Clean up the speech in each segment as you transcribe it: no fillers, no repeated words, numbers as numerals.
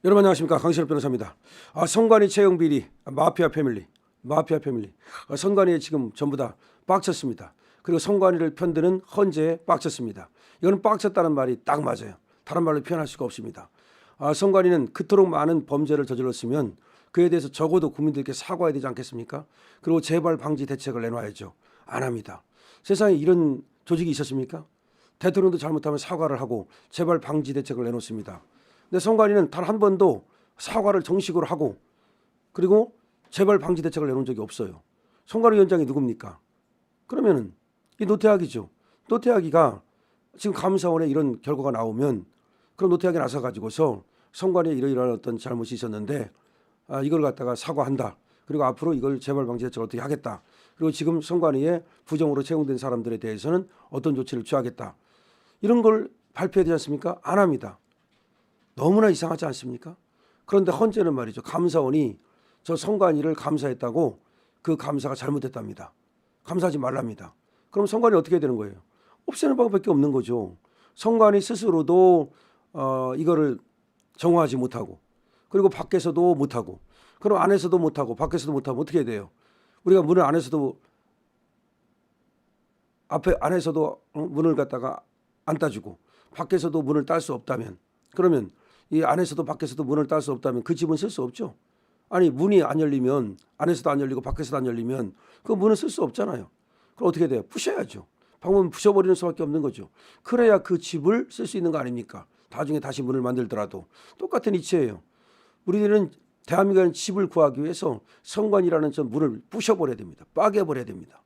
여러분 안녕하십니까, 강신업 변호사입니다. 선관위 채용 비리 마피아 패밀리 선관위에 지금 전부 다 빡쳤습니다. 그리고 선관위를 편드는 헌재에 빡쳤습니다. 이거는 빡쳤다는 말이 딱 맞아요. 다른 말로 표현할 수가 없습니다. 선관위는 그토록 많은 범죄를 저질렀으면 그에 대해서 적어도 국민들께 사과해야 되지 않겠습니까? 그리고 재발 방지 대책을 내놔야죠. 안 합니다. 세상에 이런 조직이 있었습니까? 대통령도 잘못하면 사과를 하고 재발 방지 대책을 내놓습니다. 근데 선관위는 단 한 번도 사과를 정식으로 하고 그리고 재발 방지 대책을 내놓은 적이 없어요. 선관위 위원장이 누굽니까? 그러면은 이 노태학이죠. 노태학이가 지금 감사원에 이런 결과가 나오면 그럼 노태학이 나서 가지고서 선관위에 이러이러한 어떤 잘못이 있었는데 이걸 갖다가 사과한다. 그리고 앞으로 이걸 재발 방지 대책을 어떻게 하겠다. 그리고 지금 선관위에 부정으로 채용된 사람들에 대해서는 어떤 조치를 취하겠다. 이런 걸 발표해야 되지 않습니까? 안 합니다. 너무나 이상하지 않습니까? 그런데 헌재는 말이죠. 감사원이 저 선관위를 감사했다고 그 감사가 잘못됐답니다. 감사하지 말랍니다. 그럼 선관위 어떻게 해야 되는 거예요? 없애는 방법밖에 없는 거죠. 선관위 스스로도 이거를 정화하지 못하고 그리고 밖에서도 못하고 그럼 안에서도 못하고 밖에서도 못하면 어떻게 해야 돼요? 우리가 문을 안에서도 안에서도 문을 갖다가 안 따주고 밖에서도 문을 딸 수 없다면 그러면 이 안에서도 밖에서도 문을 딸 수 없다면 그 집은 쓸 수 없죠. 아니 문이 안 열리면 안에서도 안 열리고 밖에서도 안 열리면 그 문은 쓸 수 없잖아요. 그럼 어떻게 돼요? 부셔야죠. 방법은 부셔버리는 수밖에 없는 거죠. 그래야 그 집을 쓸 수 있는 거 아닙니까? 나중에 다시 문을 만들더라도 똑같은 이치예요. 우리들은 대한민국의 집을 구하기 위해서 선관이라는 저 문을 부셔버려야 됩니다. 빠개버려야 됩니다.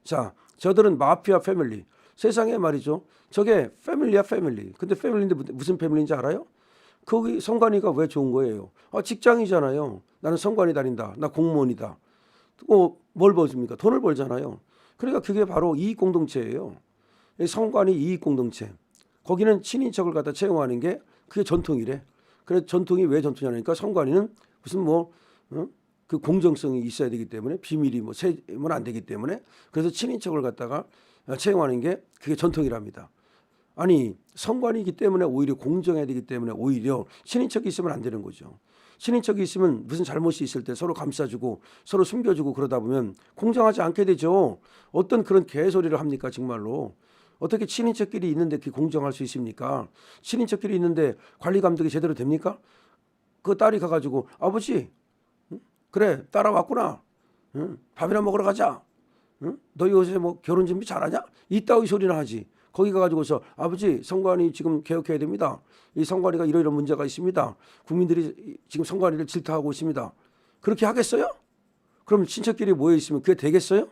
자, 저들은 마피아 패밀리. 세상에 말이죠. 저게 패밀리야 패밀리. 근데 패밀리인데 무슨 패밀리인지 알아요? 거기 선관위가 왜 좋은 거예요? 직장이잖아요. 나는 선관위 다닌다. 나 공무원이다. 뭘 벌습니까? 돈을 벌잖아요. 그러니까 그게 바로 이익공동체예요. 선관위 이익공동체. 거기는 친인척을 갖다 채용하는 게 그게 전통이래. 그래 전통이 왜 전통이냐니까 선관위는 무슨 그 공정성이 있어야 되기 때문에 비밀이 세면 안 되기 때문에 그래서 친인척을 갖다가 채용하는 게 그게 전통이랍니다. 아니 선관위이기 때문에 오히려 공정해야 되기 때문에 오히려 친인척이 있으면 안 되는 거죠. 친인척이 있으면 무슨 잘못이 있을 때 서로 감싸주고 서로 숨겨주고 그러다 보면 공정하지 않게 되죠. 어떤 그런 개소리를 합니까 정말로. 어떻게 친인척끼리 있는데 그게 공정할 수 있습니까? 친인척끼리 있는데 관리 감독이 제대로 됩니까? 그 딸이 가가지고 아버지 그래 따라왔구나. 밥이나 먹으러 가자. 너 요새 뭐 결혼 준비 잘하냐? 이따위 소리나 하지. 거기 가가지고서 아버지 선관위 지금 개혁해야 됩니다. 이 선관위가 이러이러한 문제가 있습니다. 국민들이 지금 선관위를 질타하고 있습니다. 그렇게 하겠어요? 그럼 친척끼리 모여 있으면 그게 되겠어요?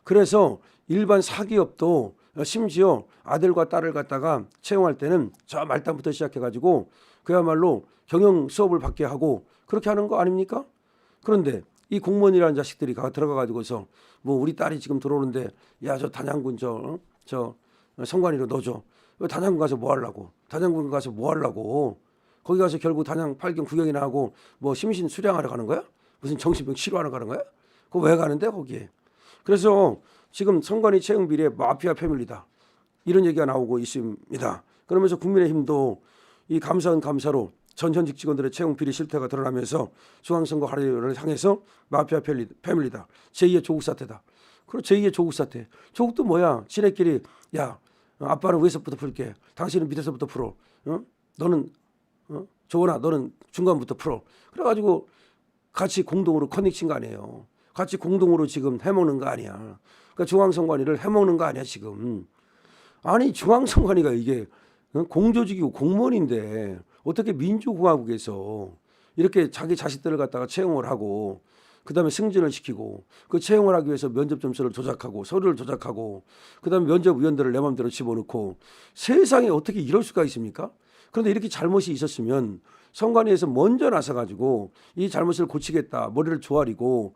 그래서 일반 사기업도 심지어 아들과 딸을 갖다가 채용할 때는 저 말단부터 시작해가지고 그야말로 경영 수업을 받게 하고 그렇게 하는 거 아닙니까? 그런데 이 공무원이라는 자식들이 들어가가지고서 뭐 우리 딸이 지금 들어오는데 야 저 단양군 저 선관위로 넣어줘. 단양군 가서 뭐 하려고? 단양군 가서 뭐 하려고? 거기 가서 결국 단양 팔경 구경이나 하고 뭐 심신 수량하러 가는 거야? 무슨 정신병 치료하러 가는 거야? 그거 왜 가는데 거기에? 그래서 지금 선관위 채용 비리의 마피아 패밀리다. 이런 얘기가 나오고 있습니다. 그러면서 국민의힘도 이 감사원 감사로 전 현직 직원들의 채용 비리 실태가 드러나면서 중앙선거관리위원회를 향해서 마피아 패밀리다. 제2의 조국 사태다. 그리고 제2의 조국 사태. 조국도 뭐야? 지네끼리 야 아빠는 위에서부터 풀게. 당신은 밑에서부터 풀어. 너는 조원아 너는 중간부터 풀어. 그래가지고 같이 공동으로 커넥친 거 아니에요. 같이 공동으로 지금 해먹는 거 아니야. 그러니까 중앙선관위를 해먹는 거 아니야 지금. 아니 중앙선관위가 이게 공조직이고 공무원인데 어떻게 민주공화국에서 이렇게 자기 자식들을 갖다가 채용을 하고 그다음에 승진을 시키고 그 채용을 하기 위해서 면접 점수를 조작하고 서류를 조작하고 그다음에 면접위원들을 내 맘대로 집어넣고 세상에 어떻게 이럴 수가 있습니까? 그런데 이렇게 잘못이 있었으면 선관위에서 먼저 나서가지고 이 잘못을 고치겠다 머리를 조아리고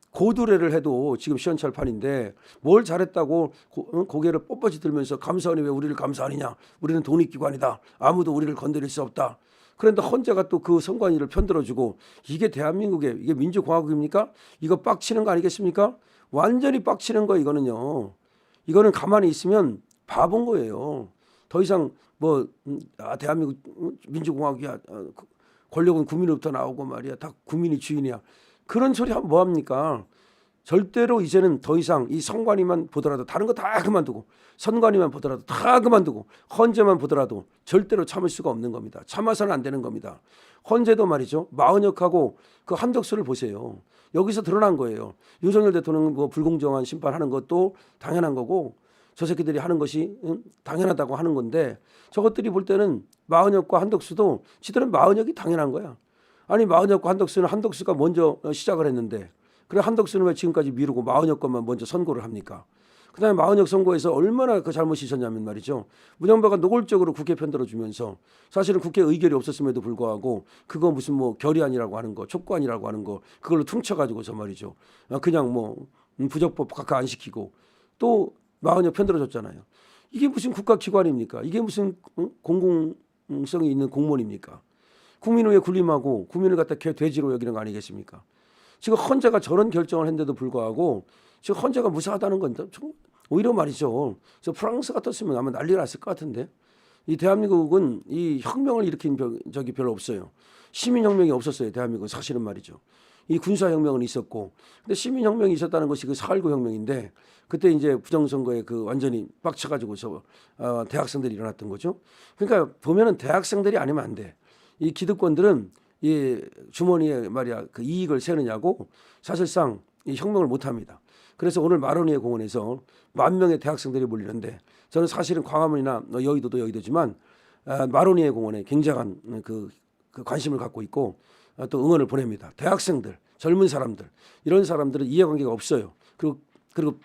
고두례를 해도 지금 시원철판인데 뭘 잘했다고 고개를 뻣뻣이 들면서 감사원이 왜 우리를 감사하느냐? 우리는 독립기관이다. 아무도 우리를 건드릴 수 없다. 그런데 헌재가 또 그 선관위를 편들어주고 이게 대한민국의 이게 민주공화국입니까? 이거 빡치는 거 아니겠습니까? 완전히 빡치는 거 이거는요. 이거는 가만히 있으면 바본 거예요. 더 이상 대한민국 민주공화국이야. 권력은 국민으로부터 나오고 말이야. 다 국민이 주인이야. 그런 소리 하면 뭐합니까? 절대로 이제는 더 이상 이 선관위만 보더라도 다른 거 다 그만두고 선관위만 보더라도 다 그만두고 헌재만 보더라도 절대로 참을 수가 없는 겁니다. 참아서는 안 되는 겁니다. 헌재도 말이죠. 마은혁하고 그 한덕수를 보세요. 여기서 드러난 거예요. 윤석열 대통령 뭐 불공정한 심판하는 것도 당연한 거고 저 새끼들이 하는 것이 당연하다고 하는 건데 저것들이 볼 때는 마은혁과 한덕수도 지들은 마은혁이 당연한 거야. 아니 마은혁과 한덕수는 한덕수가 먼저 시작을 했는데 그래 한덕수는 왜 지금까지 미루고 마은혁 것만 먼저 선고를 합니까? 그다음에 마은혁 선고에서 얼마나 그 잘못이 있었냐면 말이죠. 문영배가 노골적으로 국회 편들어주면서 사실은 국회 의결이 없었음에도 불구하고 그거 무슨 뭐 결의안이라고 하는 거 촉구안이라고 하는 거 그걸로 퉁쳐가지고서 말이죠. 그냥 뭐 부적법 각하 안 시키고 또 마은혁 편들어줬잖아요. 이게 무슨 국가기관입니까? 이게 무슨 공공성이 있는 공무원입니까? 국민을 왜 군림하고 국민을 갖다 돼지로 여기는 거 아니겠습니까? 지금 헌재가 저런 결정을 했는데도 불구하고 지금 헌재가 무사하다는 건 오히려 말이죠. 그래서 프랑스 같았으면 아마 난리가 났을 것 같은데 이 대한민국은 이 혁명을 일으킨 적이 별로 없어요. 시민혁명이 없었어요. 대한민국은 사실은 말이죠. 이 군사혁명은 있었고 근데 시민혁명이 있었다는 것이 그 4.19 혁명인데 그때 이제 부정선거에 그 완전히 빡쳐가지고서 대학생들이 일어났던 거죠. 그러니까 보면은 대학생들이 아니면 안 돼. 이 기득권들은 이 주머니에 말이야 그 이익을 세느냐고 사실상 이 혁명을 못합니다. 그래서 오늘 마로니에 공원에서 10,000명의 대학생들이 몰리는데 저는 사실은 광화문이나 여의도도 여의도지만 마로니에 공원에 굉장한 그 관심을 갖고 있고 또 응원을 보냅니다. 대학생들, 젊은 사람들 이런 사람들은 이해관계가 없어요. 그리고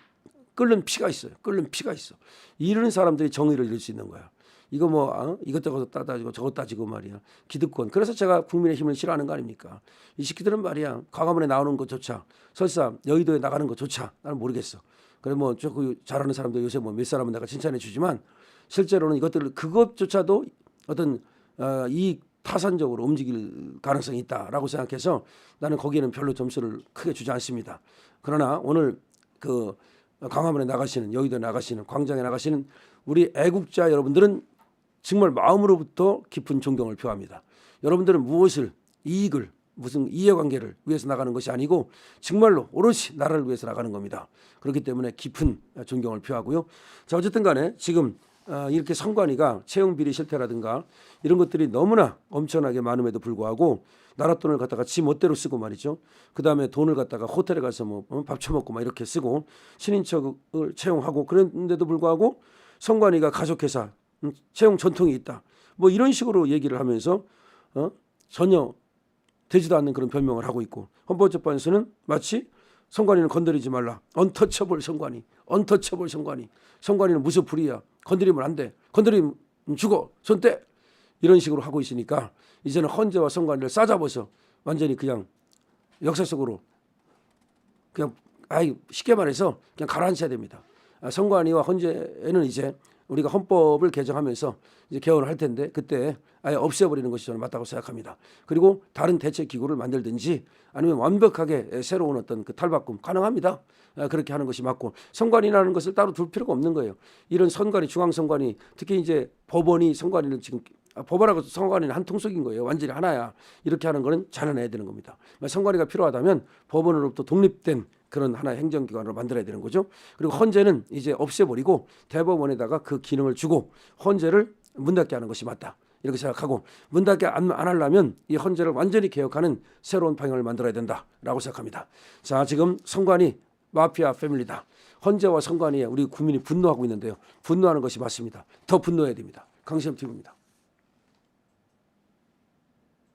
끓는 피가 있어요. 끓는 피가 있어. 이런 사람들이 정의를 이룰 수 있는 거야. 이거 뭐 이것저것 따지고 저것 따지고 말이야. 기득권. 그래서 제가 국민의힘을 싫어하는 거 아닙니까? 이 새끼들은 말이야. 광화문에 나오는 것조차 설사 여의도에 나가는 것조차 나는 모르겠어. 그래 뭐 조금 잘하는 사람들 요새 뭐 몇 사람은 내가 칭찬해 주지만 실제로는 이것들을 그것조차도 어떤 이익 타산적으로 움직일 가능성이 있다라고 생각해서 나는 거기에는 별로 점수를 크게 주지 않습니다. 그러나 오늘 그 광화문에 나가시는 여의도에 나가시는 광장에 나가시는 우리 애국자 여러분들은 정말 마음으로부터 깊은 존경을 표합니다. 여러분들은 무엇을 이익을 무슨 이해관계를 위해서 나가는 것이 아니고 정말로 오롯이 나라를 위해서 나가는 겁니다. 그렇기 때문에 깊은 존경을 표하고요. 자 어쨌든 간에 지금 이렇게 선관위가 채용비리 실태라든가 이런 것들이 너무나 엄청나게 많음에도 불구하고 나라 돈을 갖다가 지 멋대로 쓰고 말이죠. 그다음에 돈을 갖다가 호텔에 가서 뭐 밥 처먹고 막 이렇게 쓰고 신인척을 채용하고 그런데도 불구하고 선관위가 가족회사 채용 전통이 있다. 뭐 이런 식으로 얘기를 하면서 전혀 되지도 않는 그런 변명을 하고 있고 헌법재판소는 마치 선관위는 건드리지 말라. 언터처블 선관위. 언터처블 선관위. 선관위는 무슨 불이야. 건드리면 안 돼. 건드리면 죽어. 손 떼. 이런 식으로 하고 있으니까 이제는 헌재와 선관위를 싸잡아서 완전히 그냥 역사 속으로 그냥 쉽게 말해서 그냥 가라앉혀야 됩니다. 선관위와 헌재에는 이제 우리가 헌법을 개정하면서 이제 개헌을 할 텐데 그때 아예 없애버리는 것이 저는 맞다고 생각합니다. 그리고 다른 대책 기구를 만들든지 아니면 완벽하게 새로운 어떤 그 탈바꿈 가능합니다. 그렇게 하는 것이 맞고 선관위라는 것을 따로 둘 필요가 없는 거예요. 이런 선관위, 중앙선관위, 특히 이제 법원이 선관위는 지금 법원하고 선관위는 한 통속인 거예요. 완전히 하나야. 이렇게 하는 거는 잘라내야 되는 겁니다. 선관위가 필요하다면 법원으로부터 독립된 그런 하나의 행정기관으로 만들어야 되는 거죠. 그리고 헌재는 이제 없애버리고 대법원에다가 그 기능을 주고 헌재를 문 닫게 하는 것이 맞다. 이렇게 생각하고 문 닫게 안 하려면 이 헌재를 완전히 개혁하는 새로운 방향을 만들어야 된다라고 생각합니다. 자, 지금 선관위 마피아 패밀리다. 헌재와 선관위에 우리 국민이 분노하고 있는데요. 분노하는 것이 맞습니다. 더 분노해야 됩니다. 강시험 TV입니다.